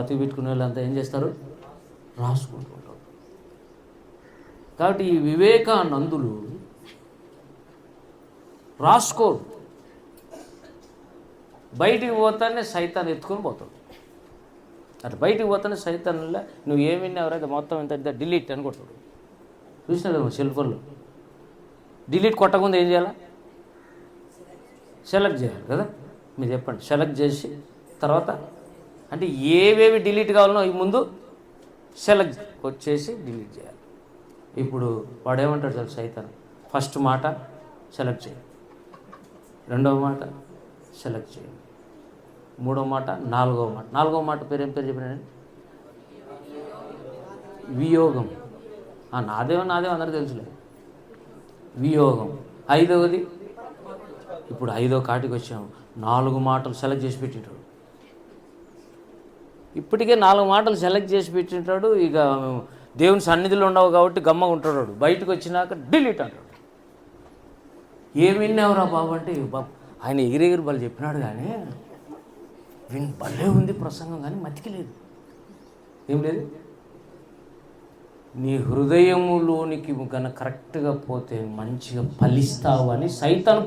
అతి పెట్టుకునే వాళ్ళంతా ఏం చేస్తారు? రాసుకుంటుంటారు. కాబట్టి ఈ వివేకానందులు రాసుకోరు. బయటికి పోతానే సైతాన్ని ఎత్తుకొని పోతాడు. అట్లా బయటికి పోతానే సైతాన్లా నువ్వు ఏమి విన్నావురైతే మొత్తం ఇంత డిలీట్ అని కొట్టాడు. చూసినా కదా సెల్ ఫోన్లో డిలీట్ కొట్టకుండా ఏం చేయాలా? సెలెక్ట్ చేయాలి కదా. మీరు చెప్పండి. సెలెక్ట్ చేసి తర్వాత అంటే ఏవేవి డిలీట్ కావాలనో అవి ముందు సెలెక్ట్ వచ్చేసి డిలీట్ చేయాలి. ఇప్పుడు వాడు ఏమంటాడు సార్ సైతాన్? ఫస్ట్ మాట సెలెక్ట్ చేయండి, రెండవ మాట సెలెక్ట్ చేయండి, మూడవ మాట, నాలుగవ మాట పేరు ఏం పేరు చెప్పినానండి? వియోగం. నాదేమో అందరికీ తెలుసులే. వియోగం. ఐదవది ఇప్పుడు 5వ కాటికి వచ్చాము. 4 మాటలు సెలెక్ట్ చేసి పెట్టింటాడు. ఇప్పటికే 4 మాటలు సెలెక్ట్ చేసి పెట్టింటాడు. ఇక దేవుని సన్నిధిలో ఉండవు కాబట్టి గమ్మగా ఉంటాడు. బయటకు వచ్చినాక డిలీట్ అంటాడు. ఏమి విన్నావురా బాబు అంటే ఆయన ఎగిరెగిరి వాళ్ళు చెప్పినాడు కానీ భలే ఉంది ప్రసంగం, కానీ మతికి లేదు. ఏం లేదు. నీ హృదయములోనికి కనుక కరెక్ట్గా పోతే మంచిగా ఫలిస్తావు అని సైతాను